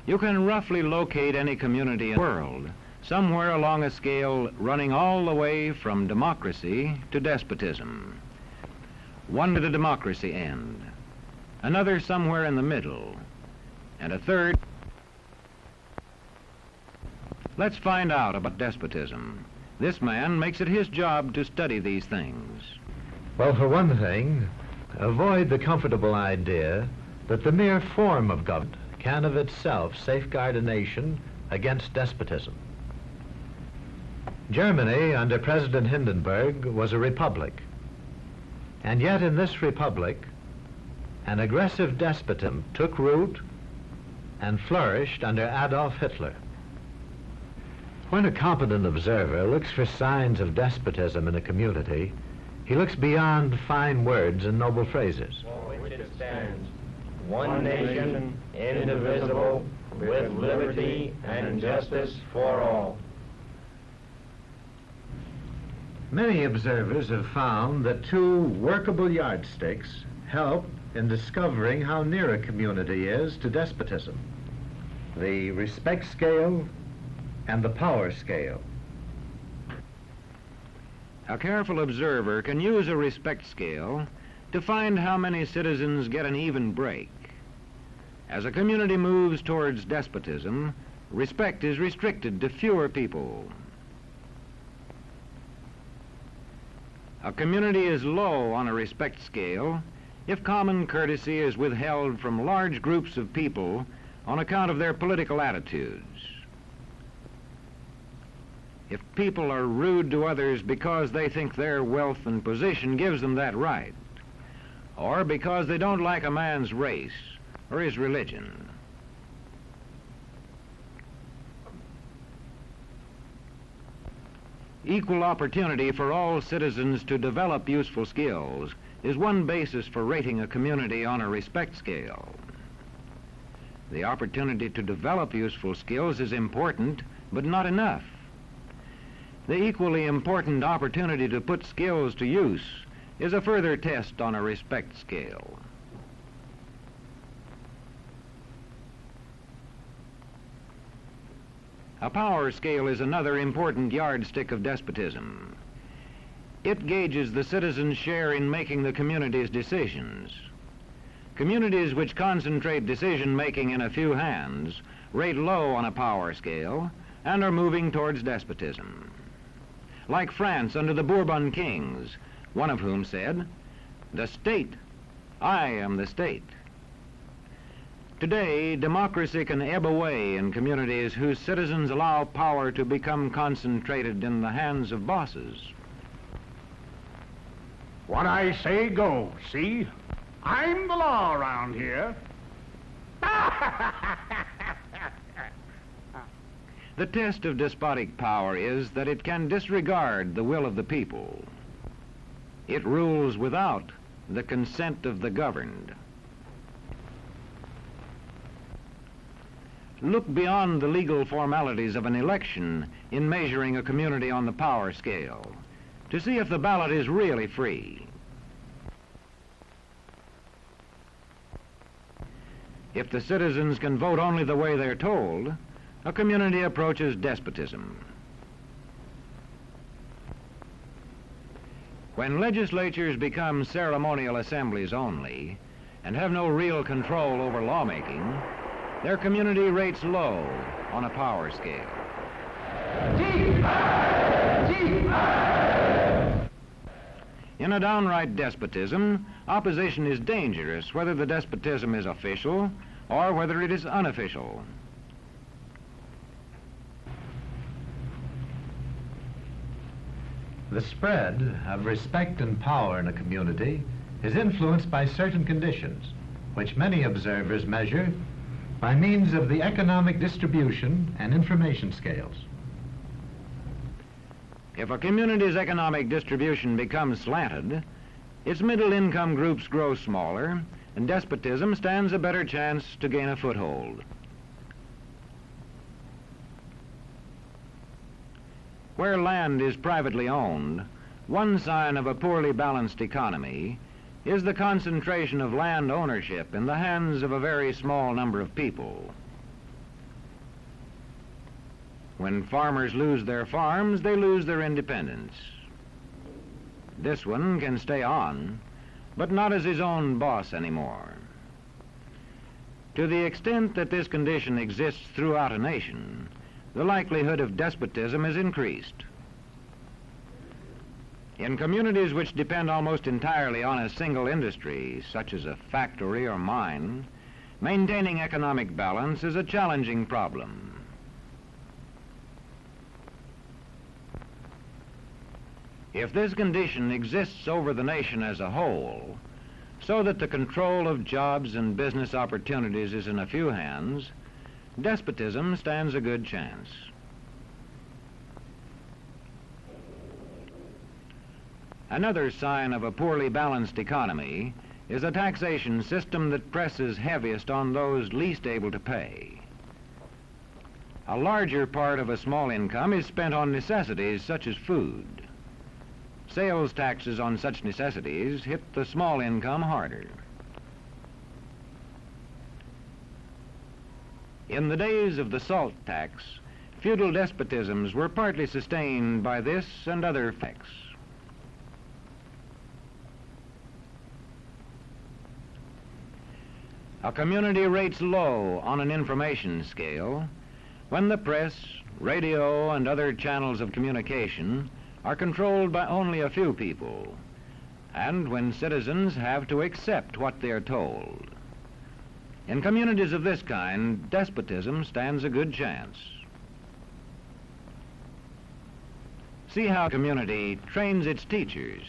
You can roughly locate any community in the world, somewhere along a scale running all the way from democracy to despotism. One at the democracy end, another somewhere in the middle, and a third. Let's find out about despotism. This man makes it his job to study these things. Well, for one thing, avoid the comfortable idea that the mere form of government can of itself safeguard a nation against despotism. Germany, under President Hindenburg, was a republic. And yet in this republic, an aggressive despotism took root and flourished under Adolf Hitler. When a competent observer looks for signs of despotism in a community, he looks beyond fine words and noble phrases. For which it stands, one nation, indivisible, with liberty and justice for all. Many observers have found that two workable yardsticks help in discovering how near a community is to despotism: the respect scale and the power scale. A careful observer can use a respect scale to find how many citizens get an even break. As a community moves towards despotism, respect is restricted to fewer people. A community is low on a respect scale if common courtesy is withheld from large groups of people on account of their political attitudes. If people are rude to others because they think their wealth and position gives them that right, or because they don't like a man's race or his religion. Equal opportunity for all citizens to develop useful skills is one basis for rating a community on a respect scale. The opportunity to develop useful skills is important, but not enough. The equally important opportunity to put skills to use is a further test on a respect scale. A power scale is another important yardstick of despotism. It gauges the citizens' share in making the community's decisions. Communities which concentrate decision-making in a few hands rate low on a power scale and are moving towards despotism. Like France under the Bourbon kings, one of whom said, "The state, I am the state." Today, democracy can ebb away in communities whose citizens allow power to become concentrated in the hands of bosses. What I say goes, see? I'm the law around here. The test of despotic power is that it can disregard the will of the people. It rules without the consent of the governed. Look beyond the legal formalities of an election in measuring a community on the power scale to see if the ballot is really free. If the citizens can vote only the way they're told, a community approaches despotism. When legislatures become ceremonial assemblies only and have no real control over lawmaking, their community rates low on a power scale. In a downright despotism, opposition is dangerous, whether the despotism is official or whether it is unofficial. The spread of respect and power in a community is influenced by certain conditions, which many observers measure by means of the economic distribution and information scales. If a community's economic distribution becomes slanted, its middle-income groups grow smaller, and despotism stands a better chance to gain a foothold. Where land is privately owned, one sign of a poorly balanced economy is the concentration of land ownership in the hands of a very small number of people. When farmers lose their farms, they lose their independence. This one can stay on, but not as his own boss anymore. To the extent that this condition exists throughout a nation, the likelihood of despotism is increased. In communities which depend almost entirely on a single industry, such as a factory or mine, maintaining economic balance is a challenging problem. If this condition exists over the nation as a whole, so that the control of jobs and business opportunities is in a few hands, despotism stands a good chance. Another sign of a poorly balanced economy is a taxation system that presses heaviest on those least able to pay. A larger part of a small income is spent on necessities such as food. Sales taxes on such necessities hit the small income harder. In the days of the salt tax, feudal despotisms were partly sustained by this and other effects. A community rates low on an information scale when the press, radio, and other channels of communication are controlled by only a few people, and when citizens have to accept what they are told. In communities of this kind, despotism stands a good chance. See how a community trains its teachers.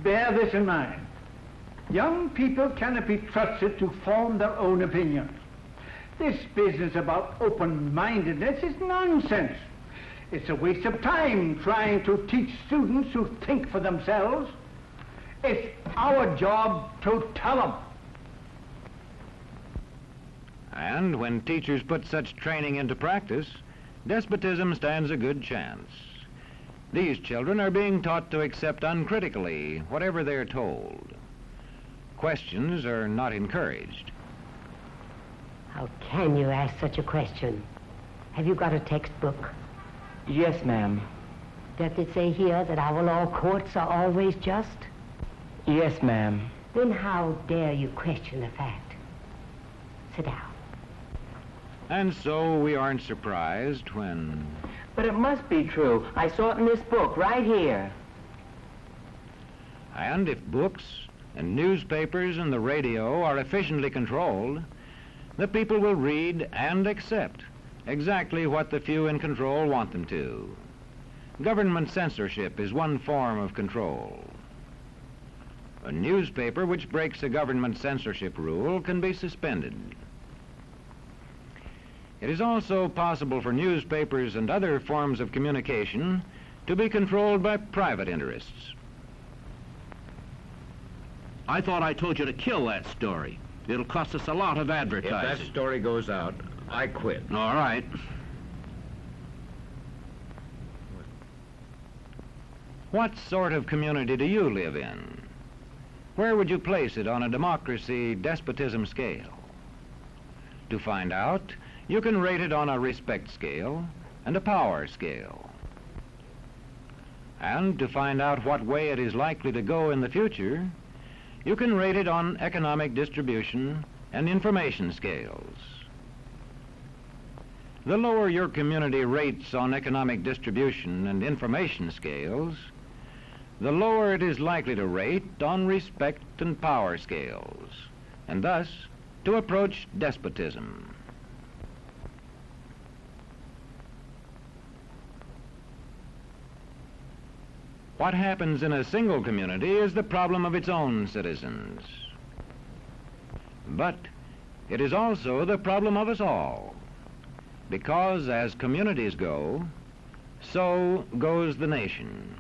Bear this in mind. Young people cannot be trusted to form their own opinions. This business about open-mindedness is nonsense. It's a waste of time trying to teach students to think for themselves. It's our job to tell them. And when teachers put such training into practice, despotism stands a good chance. These children are being taught to accept uncritically whatever they're told. Questions are not encouraged. How can you ask such a question? Have you got a textbook? Yes, ma'am. Does it say here that our law courts are always just? Yes, ma'am. Then how dare you question the fact? Sit down. And so we aren't surprised when... But it must be true. I saw it in this book right here. And if books and newspapers and the radio are efficiently controlled, the people will read and accept exactly what the few in control want them to. Government censorship is one form of control. A newspaper which breaks a government censorship rule can be suspended. It is also possible for newspapers and other forms of communication to be controlled by private interests. I thought I told you to kill that story. It'll cost us a lot of advertising. If that story goes out, I quit. All right. What sort of community do you live in? Where would you place it on a democracy-despotism scale? To find out, you can rate it on a respect scale and a power scale. And to find out what way it is likely to go in the future, you can rate it on economic distribution and information scales. The lower your community rates on economic distribution and information scales, the lower it is likely to rate on respect and power scales, and thus to approach despotism. What happens in a single community is the problem of its own citizens. But it is also the problem of us all, because as communities go, so goes the nation.